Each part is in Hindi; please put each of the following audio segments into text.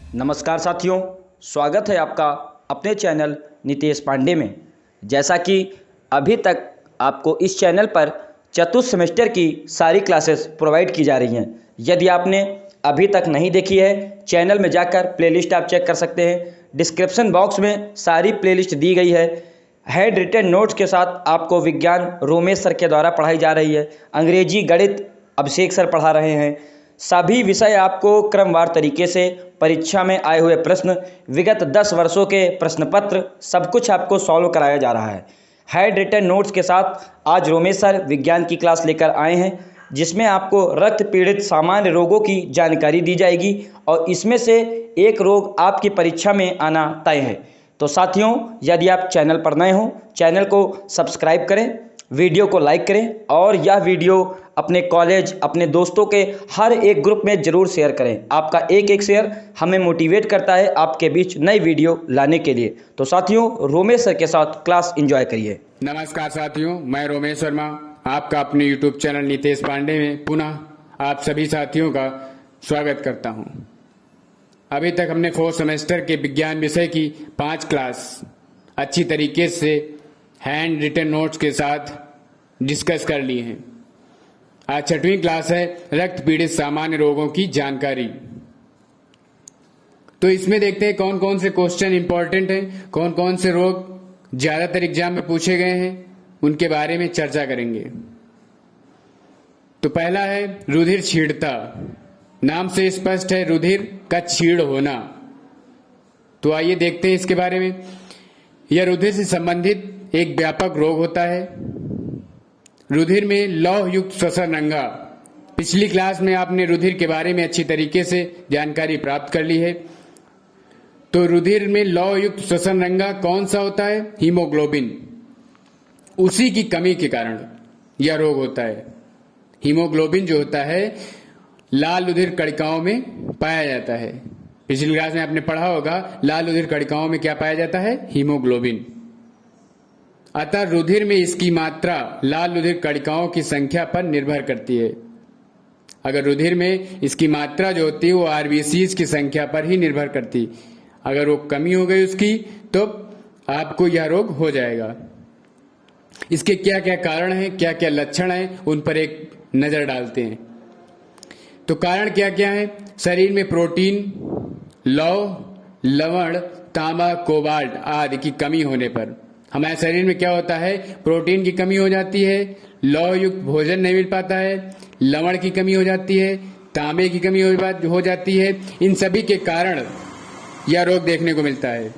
नमस्कार साथियों, स्वागत है आपका अपने चैनल नितेश पांडे में। जैसा कि अभी तक आपको इस चैनल पर चतुर्थ सेमेस्टर की सारी क्लासेस प्रोवाइड की जा रही हैं। यदि आपने अभी तक नहीं देखी है, चैनल में जाकर प्लेलिस्ट आप चेक कर सकते हैं। डिस्क्रिप्शन बॉक्स में सारी प्लेलिस्ट दी गई है। हैंड रिटन नोट्स के साथ आपको विज्ञान रोमेश सर के द्वारा पढ़ाई जा रही है। अंग्रेजी गणित अभिषेक सर पढ़ा रहे हैं। सभी विषय आपको क्रमवार तरीके से परीक्षा में आए हुए प्रश्न, विगत 10 वर्षों के प्रश्न पत्र, सब कुछ आपको सॉल्व कराया जा रहा है। हैंड रिटन नोट्स के साथ आज रोमेश सर विज्ञान की क्लास लेकर आए हैं, जिसमें आपको रक्त पीड़ित सामान्य रोगों की जानकारी दी जाएगी और इसमें से एक रोग आपकी परीक्षा में आना तय है। तो साथियों, यदि आप चैनल पर नए हो, चैनल को सब्सक्राइब करें, वीडियो को लाइक करें और यह वीडियो अपने कॉलेज, अपने दोस्तों के हर एक ग्रुप में ज़रूर शेयर करें। आपका एक एक शेयर हमें मोटिवेट करता है आपके बीच नई वीडियो लाने के लिए। तो साथियों, रोमेश सर के साथ क्लास एंजॉय करिए। नमस्कार साथियों, मैं रोमेश वर्मा आपका अपने यूट्यूब चैनल नितेश पांडे में पुनः आप सभी साथियों का स्वागत करता हूं। अभी तक हमने 4th सेमेस्टर के विज्ञान विषय की 5 क्लास अच्छी तरीके से हैंड रिटन नोट्स के साथ डिस्कस कर ली हैं। आज 6वीं क्लास है रक्त पीड़ित सामान्य रोगों की जानकारी। तो इसमें देखते हैं कौन कौन से क्वेश्चन इंपॉर्टेंट हैं, कौन कौन से रोग ज्यादातर एग्जाम में पूछे गए हैं, उनके बारे में चर्चा करेंगे। तो पहला है रुधिर छीड़ता। नाम से स्पष्ट है, रुधिर का छीड़ होना। तो आइए देखते हैं इसके बारे में। यह रुधिर से संबंधित एक व्यापक रोग होता है। रुधिर में लौह युक्त श्वसन अंगा। पिछली क्लास में आपने रुधिर के बारे में अच्छी तरीके से जानकारी प्राप्त कर ली है। तो रुधिर में लौह युक्त श्वसन अंगा कौन सा होता है? हीमोग्लोबिन। उसी की कमी के कारण यह रोग होता है। हीमोग्लोबिन जो होता है लाल रुधिर कणिकाओं में पाया जाता है। पिछली क्लास में आपने पढ़ा होगा लाल रुधिर कणिकाओं में क्या पाया जाता है? हीमोग्लोबिन। अतः रुधिर में इसकी मात्रा लाल रुधिर कणिकाओं की संख्या पर निर्भर करती है। अगर रुधिर में इसकी मात्रा जो होती है वो आरबीसीज की संख्या पर ही निर्भर करती। अगर वो कमी हो गई उसकी तो आपको यह रोग हो जाएगा। इसके क्या क्या कारण हैं, क्या क्या लक्षण हैं, उन पर एक नजर डालते हैं। तो कारण क्या क्या है? शरीर में प्रोटीन, लौह, लवण, तांबा, कोबाल्ट आदि की कमी होने पर हमारे शरीर में क्या होता है? प्रोटीन की कमी हो जाती है, लौह युक्त भोजन नहीं मिल पाता है, लवण की कमी हो जाती है, तांबे की कमी हो जाती है। इन सभी के कारण यह रोग देखने को मिलता है।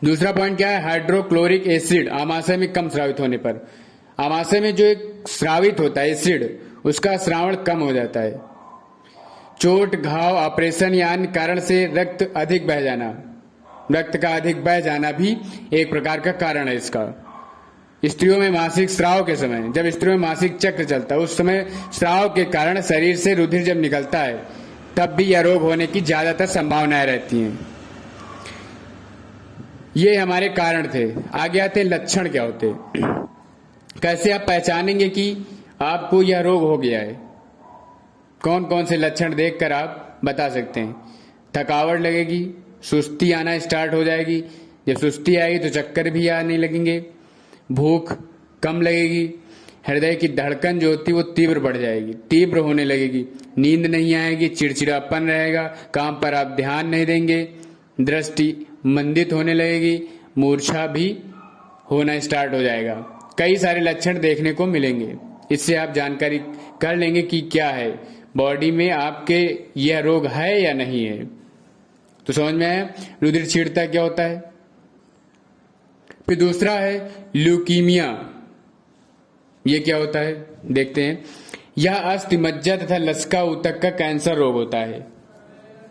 दूसरा पॉइंट क्या है? हाइड्रोक्लोरिक एसिड आमाशय में कम स्रावित होने पर। आमाशय में जो एक स्रावित होता है एसिड, उसका श्रावण कम हो जाता है। चोट, घाव, ऑपरेशन या अन्य कारण से रक्त अधिक बह जाना। रक्त का अधिक बह जाना भी एक प्रकार का कारण है इसका। स्त्रियों में मासिक स्राव के समय, जब स्त्रियों में मासिक चक्र चलता है, उस समय स्राव के कारण शरीर से रुधिर जब निकलता है तब भी यह रोग होने की ज्यादातर संभावनाएं रहती हैं। ये हमारे कारण थे। आगे आते लक्षण क्या होते, कैसे आप पहचानेंगे कि आपको यह रोग हो गया है? कौन कौन से लक्षण देखकर आप बता सकते हैं? थकावट लगेगी, सुस्ती आना स्टार्ट हो जाएगी। जब सुस्ती आएगी तो चक्कर भी आने लगेंगे, भूख कम लगेगी, हृदय की धड़कन जो होती है वो तीव्र बढ़ जाएगी, तीव्र होने लगेगी, नींद नहीं आएगी, चिड़चिड़ापन रहेगा, काम पर आप ध्यान नहीं देंगे, दृष्टि मंदित होने लगेगी, मूर्छा भी होना स्टार्ट हो जाएगा। कई सारे लक्षण देखने को मिलेंगे। इससे आप जानकारी कर लेंगे कि क्या है बॉडी में आपके यह रोग है या नहीं है। तो समझ में आया रुधिर छीड़ता क्या होता है। फिर दूसरा है ल्यूकीमिया। ये क्या होता है देखते हैं। यह अस्थि मज्जा तथा लसिका ऊतक का कैंसर रोग होता है।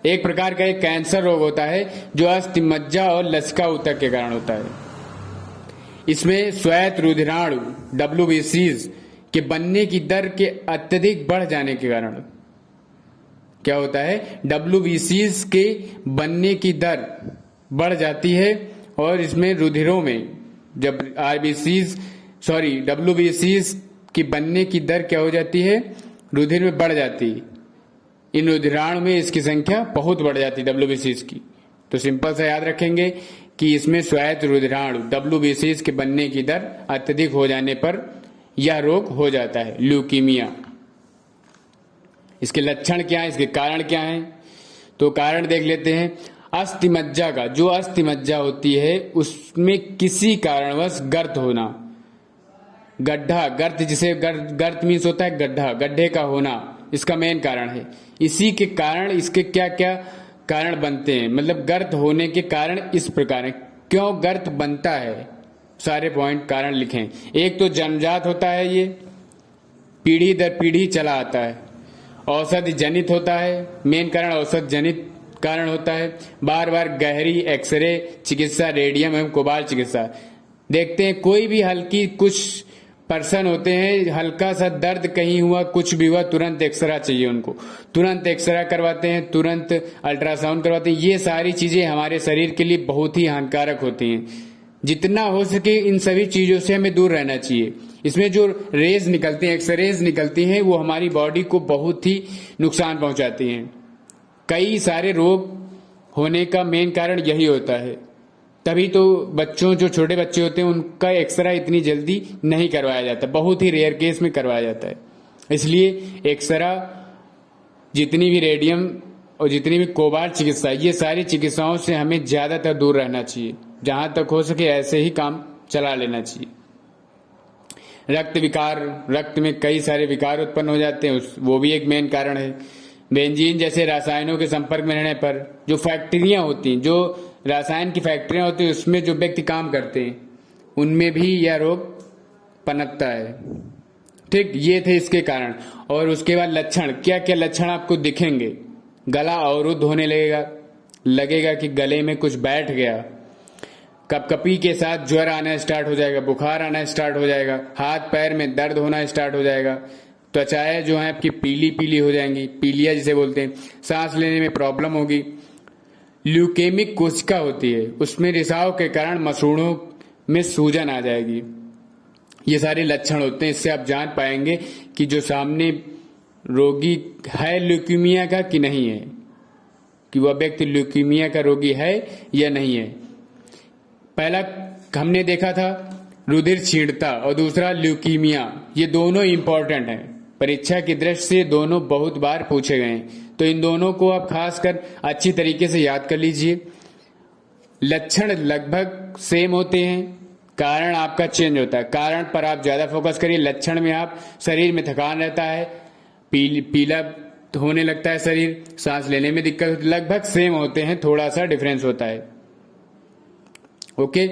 एक प्रकार का एक कैंसर रोग होता है जो अस्थि मज्जा और लसिका ऊतक के कारण होता है। इसमें श्वेत रुधिराणु WBCs के बनने की दर के अत्यधिक बढ़ जाने के कारण क्या होता है? WBCs के बनने की दर बढ़ जाती है और इसमें रुधिरों में जब WBCs की बनने की दर क्या हो जाती है? रुधिर में बढ़ जाती है। इन रुधिराणु में इसकी संख्या बहुत बढ़ जाती है WBCs की। तो सिंपल सा याद रखेंगे कि इसमें स्वायत्त रुधिराणु WBCs के बनने की दर अत्यधिक हो जाने पर यह रोग हो जाता है, ल्यूकीमिया। इसके लक्षण क्या है, इसके कारण क्या है? तो कारण देख लेते हैं। अस्थिमज्जा का, जो अस्थिमज्जा होती है उसमें किसी कारणवश गर्त होना, गड्ढा, गर्त जिसे गर्त मीन्स होता है गड्ढा, गड्ढे का होना इसका मेन कारण है। इसी के कारण इसके क्या क्या कारण बनते हैं, मतलब गर्त होने के कारण इस प्रकार है। क्यों गर्त बनता है, सारे पॉइंट कारण लिखें। एक तो जन्मजात होता है, ये पीढ़ी दर पीढ़ी चला आता है। औषधि जनित होता है, मेन कारण औषध जनित कारण होता है। बार बार गहरी एक्सरे चिकित्सा, रेडियम एवं कोबाल्ट चिकित्सा देखते हैं। कोई भी हल्की, कुछ पर्सन होते हैं हल्का सा दर्द कहीं हुआ, कुछ भी हुआ, तुरंत एक्सरा चाहिए उनको, तुरंत एक्सरा करवाते हैं, तुरंत अल्ट्रासाउंड करवाते हैं। ये सारी चीजें हमारे शरीर के लिए बहुत ही हानिकारक होती हैं। जितना हो सके इन सभी चीजों से हमें दूर रहना चाहिए। इसमें जो रेज निकलती हैं, एक्सरेज निकलती हैं, वो हमारी बॉडी को बहुत ही नुकसान पहुंचाती हैं। कई सारे रोग होने का मेन कारण यही होता है। तभी तो बच्चों, जो छोटे बच्चे होते हैं उनका एक्सरा इतनी जल्दी नहीं करवाया जाता, बहुत ही रेयर केस में करवाया जाता है। इसलिए एक्सरा, जितनी भी रेडियम और जितनी भी कोबाल्ट चिकित्सा, ये सारी चिकित्साओं से हमें ज्यादातर दूर रहना चाहिए। जहां तक हो सके ऐसे ही काम चला लेना चाहिए। रक्त विकार, रक्त में कई सारे विकार उत्पन्न हो जाते हैं, वो भी एक मेन कारण है। बेंजीन जैसे रसायनों के संपर्क में रहने पर जो फैक्ट्रियां होती हैं, जो रसायन की फैक्ट्रियां होती हैं, उसमें जो व्यक्ति काम करते हैं उनमें भी यह रोग पनपता है। ठीक, ये थे इसके कारण। और उसके बाद लक्षण, क्या क्या लक्षण आपको दिखेंगे? गला अवरुद्ध होने लगेगा कि गले में कुछ बैठ गया। कपकपी के साथ ज्वर आना स्टार्ट हो जाएगा, बुखार आना स्टार्ट हो जाएगा, हाथ पैर में दर्द होना स्टार्ट हो जाएगा, त्वचाएं जो है आपकी पीली पीली हो जाएंगी, पीलिया जिसे बोलते हैं, सांस लेने में प्रॉब्लम होगी। ल्यूकेमिक कोशिका होती है, उसमें रिसाव के कारण मसूड़ों में सूजन आ जाएगी। ये सारे लक्षण होते हैं। इससे आप जान पाएंगे कि जो सामने रोगी है ल्यूकीमिया का कि नहीं है, कि वह व्यक्ति ल्यूकीमिया का रोगी है या नहीं है। पहला हमने देखा था रुधिर क्षीणता और दूसरा ल्यूकीमिया। ये दोनों इंपॉर्टेंट हैं, परीक्षा की दृष्टि से दोनों बहुत बार पूछे गए हैं, तो इन दोनों को आप खासकर अच्छी तरीके से याद कर लीजिए। लक्षण लगभग सेम होते हैं, कारण आपका चेंज होता है। कारण पर आप ज्यादा फोकस करिए। लक्षण में आप शरीर में थकान रहता है, पीला होने लगता है शरीर, सांस लेने में दिक्कत होती है, लगभग सेम होते हैं, थोड़ा सा डिफरेंस होता है। ओके,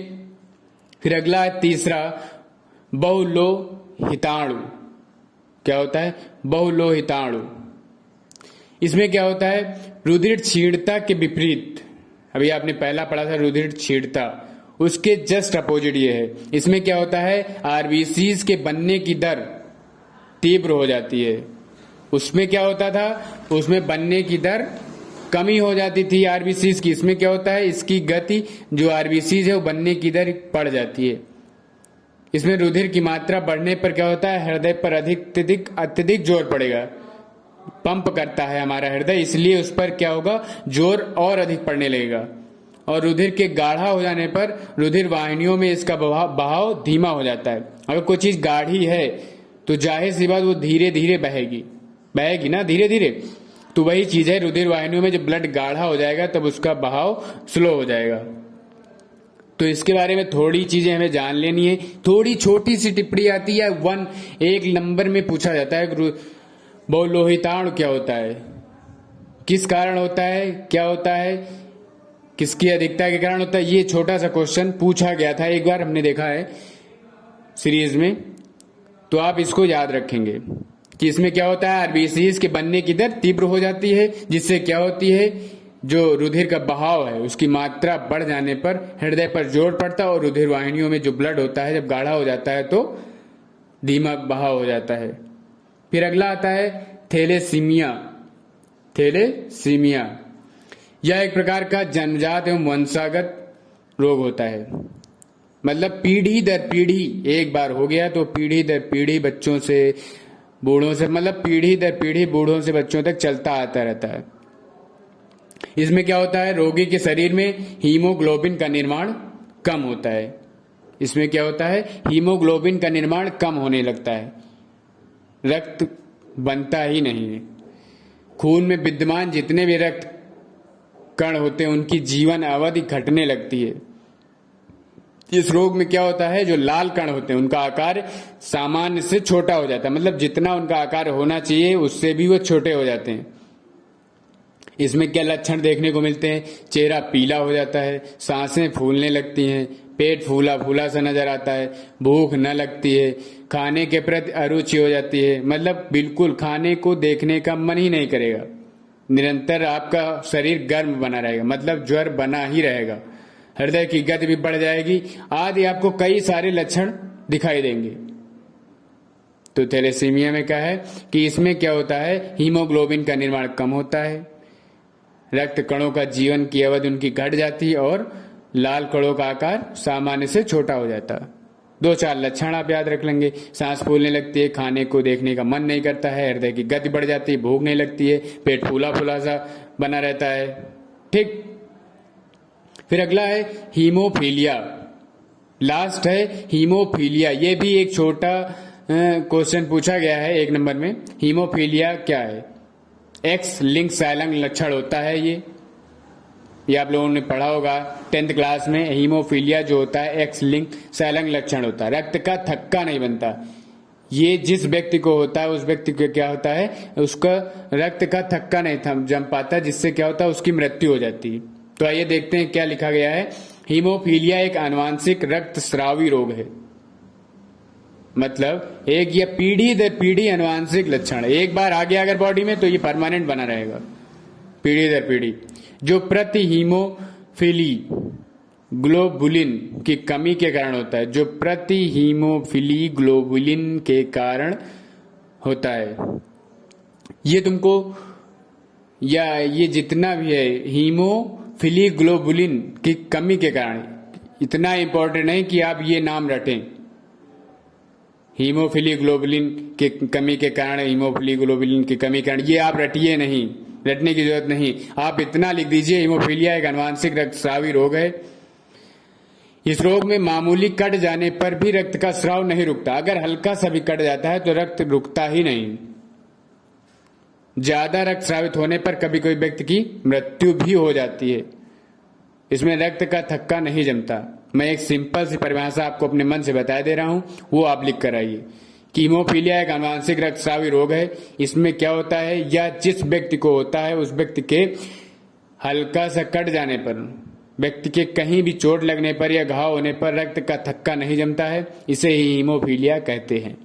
फिर अगला है तीसरा, बहुलोहिताणु। क्या होता है? बहुलोहिताणु। इसमें क्या होता है? रुधिर क्षीणता के विपरीत, अभी आपने पहला पढ़ा था रुधिर क्षीणता, उसके जस्ट अपोजिट ये है। इसमें क्या होता है? आरबीसीज के बनने की दर तीव्र हो जाती है। उसमें क्या होता था? उसमें बनने की दर कमी हो जाती थी आरबीसीज की। इसमें क्या होता है? इसकी गति, जो आरबीसीज है वो बनने की दर बढ़ जाती है। इसमें रुधिर की मात्रा बढ़ने पर क्या होता है? हृदय पर अत्यधिक जोर पड़ेगा, पंप करता है हमारा हृदय, इसलिए उस पर क्या होगा? जोर और अधिक पड़ने लगेगा। और रुधिर के गाढ़ा हो जाने पर रुधिर वाहिनियों में इसका बहाव धीमा हो जाता है। अगर कोई चीज गाढ़ी है तो जाहिर सी बात वो धीरे धीरे बहेगी ना, धीरे धीरे। तो वही चीज है, रुधिर वाहिनियों में जब ब्लड गाढ़ा हो जाएगा तब उसका बहाव स्लो हो जाएगा। तो इसके बारे में थोड़ी चीजें हमें जान लेनी है। थोड़ी छोटी सी टिप्पणी आती है, एक नंबर में पूछा जाता है बहुलोहिताणु क्या होता है, किस कारण होता है, क्या होता है, किसकी अधिकता के कारण होता है। ये छोटा सा क्वेश्चन पूछा गया था एक बार, हमने देखा है सीरीज में, तो आप इसको याद रखेंगे कि इसमें क्या होता है? आरबीसीज के बनने की दर तीव्र हो जाती है, जिससे क्या होती है? जो रुधिर का बहाव है उसकी मात्रा बढ़ जाने पर हृदय पर जोर पड़ता है और रुधिर वाहिनियों में जो ब्लड होता है जब गाढ़ा हो जाता है तो धीमा बहाव हो जाता है। फिर अगला आता है थैलेसीमिया। यह एक प्रकार का जन्मजात एवं वंशागत रोग होता है। मतलब पीढ़ी दर पीढ़ी, एक बार हो गया तो पीढ़ी दर पीढ़ी बच्चों से बूढ़ों से मतलब पीढ़ी दर पीढ़ी बूढ़ों से बच्चों तक चलता आता रहता है। इसमें क्या होता है, रोगी के शरीर में हीमोग्लोबिन का निर्माण कम होता है। इसमें क्या होता है, हीमोग्लोबिन का निर्माण कम होने लगता है, रक्त बनता ही नहीं है। खून में विद्यमान जितने भी रक्त कण होते हैं उनकी जीवन अवधि घटने लगती है। इस रोग में क्या होता है, जो लाल कण होते हैं उनका आकार सामान्य से छोटा हो जाता है, मतलब जितना उनका आकार होना चाहिए उससे भी वो छोटे हो जाते हैं। इसमें क्या लक्षण देखने को मिलते हैं, चेहरा पीला हो जाता है, सांसें फूलने लगती हैं, पेट फूला फूला सा नजर आता है, भूख न लगती है, खाने के प्रति अरुचि हो जाती है, मतलब बिल्कुल खाने को देखने का मन ही नहीं करेगा। निरंतर आपका शरीर गर्म बना रहेगा, मतलब ज्वर बना ही रहेगा। हृदय की गति भी बढ़ जाएगी, आदि आपको कई सारे लक्षण दिखाई देंगे। तो थैलेसीमिया में क्या है कि इसमें क्या होता है, हीमोग्लोबिन का निर्माण कम होता है, रक्त कणों का जीवन की अवधि उनकी घट जाती है और लाल कणों का आकार सामान्य से छोटा हो जाता है। 2-4 लक्षण आप याद रख लेंगे, सांस फूलने लगती है, खाने को देखने का मन नहीं करता है, हृदय की गति बढ़ जाती है, भूख नहीं लगती है, पेट फूला फूला सा बना रहता है। ठीक, फिर अगला है हीमोफीलिया। लास्ट है हीमोफीलिया। ये भी एक छोटा क्वेश्चन पूछा गया है 1 नंबर में। हीमोफीलिया क्या है, एक्स लिंक संलग्न लक्षण होता है ये आप लोगों ने पढ़ा होगा 10th क्लास में। हीमोफीलिया जो होता है एक्स लिंक संलग्न लक्षण होता है, रक्त का थक्का नहीं बनता। ये जिस व्यक्ति को होता है उस व्यक्ति को क्या होता है, उसका रक्त का थक्का नहीं जम पाता, जिससे क्या होता है उसकी मृत्यु हो जाती है। तो आइए देखते हैं क्या लिखा गया है। हीमोफीलिया एक आनुवांशिक रक्तस्रावी रोग है, मतलब एक ये पीढ़ी दर पीढ़ी आनुवांशिक लक्षण, एक बार आ गया अगर बॉडी में तो ये परमानेंट बना रहेगा पीढ़ी दर पीढ़ी, जो प्रति हीमोफिली ग्लोबुलिन की कमी के कारण होता है, जो प्रति हीमोफिली ग्लोबुलिन के कारण होता है। ये तुमको या ये जितना भी है हीमोफिली ग्लोबुलिन की कमी के कारण, इतना इंपॉर्टेंट है कि आप ये नाम रटें, हीमोफिली ग्लोबुलिन के कमी के कारण, हीमोफिली ग्लोबुलिन की कमी के कारण, ये आप रटिए नहीं, रटने की जरूरत नहीं। आप इतना लिख दीजिए, हीमोफीलिया एक आनुवांशिक रक्तस्रावी रोग है। इस रोग में मामूली कट जाने पर भी रक्त का स्राव नहीं रुकता। अगर हल्का सा भी कट जाता है तो रक्त रुकता ही नहीं। ज्यादा रक्त स्रावित होने पर कभी कोई व्यक्ति की मृत्यु भी हो जाती है। इसमें रक्त का थक्का नहीं जमता। मैं एक सिंपल सी परिभाषा आपको अपने मन से बता दे रहा हूं, वो आप लिख कर आइए कि हीमोफीलिया एक आनुवांशिक रक्तस्रावी रोग है। इसमें क्या होता है, या जिस व्यक्ति को होता है उस व्यक्ति के हल्का सा कट जाने पर, व्यक्ति के कहीं भी चोट लगने पर या घाव होने पर रक्त का थक्का नहीं जमता है, इसे ही हीमोफीलिया कहते हैं।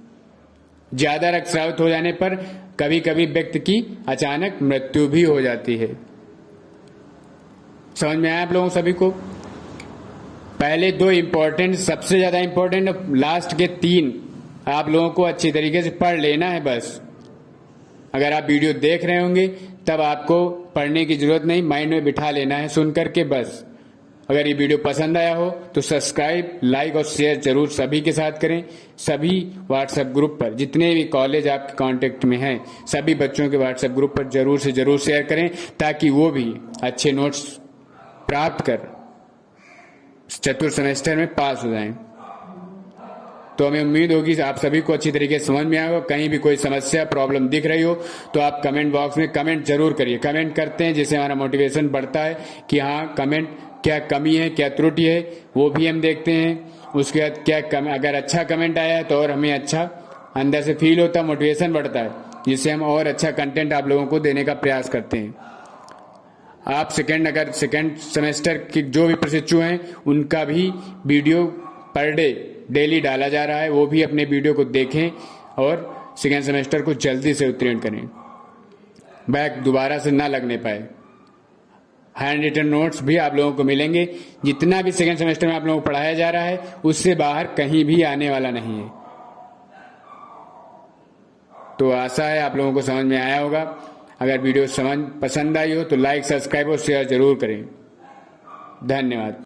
ज्यादा रक्त स्रावित हो जाने पर कभी कभी व्यक्ति की अचानक मृत्यु भी हो जाती है। समझ में आया आप लोगों सभी को? पहले 2 इंपॉर्टेंट, सबसे ज्यादा इंपॉर्टेंट, लास्ट के 3 आप लोगों को अच्छी तरीके से पढ़ लेना है बस। अगर आप वीडियो देख रहे होंगे तब आपको पढ़ने की जरूरत नहीं, माइंड में बिठा लेना है सुन करके बस। अगर ये वीडियो पसंद आया हो तो सब्सक्राइब, लाइक और शेयर जरूर सभी के साथ करें। सभी व्हाट्सएप ग्रुप पर, जितने भी कॉलेज आपके कांटेक्ट में हैं, सभी बच्चों के व्हाट्सएप ग्रुप पर जरूर से जरूर शेयर करें, ताकि वो भी अच्छे नोट्स प्राप्त कर चतुर्थ सेमेस्टर में पास हो जाएं। तो हमें उम्मीद होगी कि आप सभी को अच्छी तरीके से समझ में आएगा। कहीं भी कोई समस्या, प्रॉब्लम दिख रही हो तो आप कमेंट बॉक्स में कमेंट जरूर करिए। कमेंट करते हैं जिससे हमारा मोटिवेशन बढ़ता है कि हाँ, कमेंट क्या कमी है, क्या त्रुटि है, वो भी हम देखते हैं। उसके बाद क्या अगर अच्छा कमेंट आया है तो और हमें अच्छा अंदर से फील होता है, मोटिवेशन बढ़ता है, जिससे हम और अच्छा कंटेंट आप लोगों को देने का प्रयास करते हैं। आप अगर सेकेंड सेमेस्टर के जो भी प्रशिक्षु हैं उनका भी वीडियो पर डे डेली डाला जा रहा है, वो भी अपने वीडियो को देखें और सेकेंड सेमेस्टर को जल्दी से उत्तीर्ण करें, बैक दोबारा से ना लगने पाए। हैंड रिटन नोट्स भी आप लोगों को मिलेंगे। जितना भी सेकेंड सेमेस्टर में आप लोगों को पढ़ाया जा रहा है उससे बाहर कहीं भी आने वाला नहीं है। तो आशा है आप लोगों को समझ में आया होगा। अगर वीडियो पसंद आई हो तो लाइक, सब्सक्राइब और शेयर जरूर करें। धन्यवाद।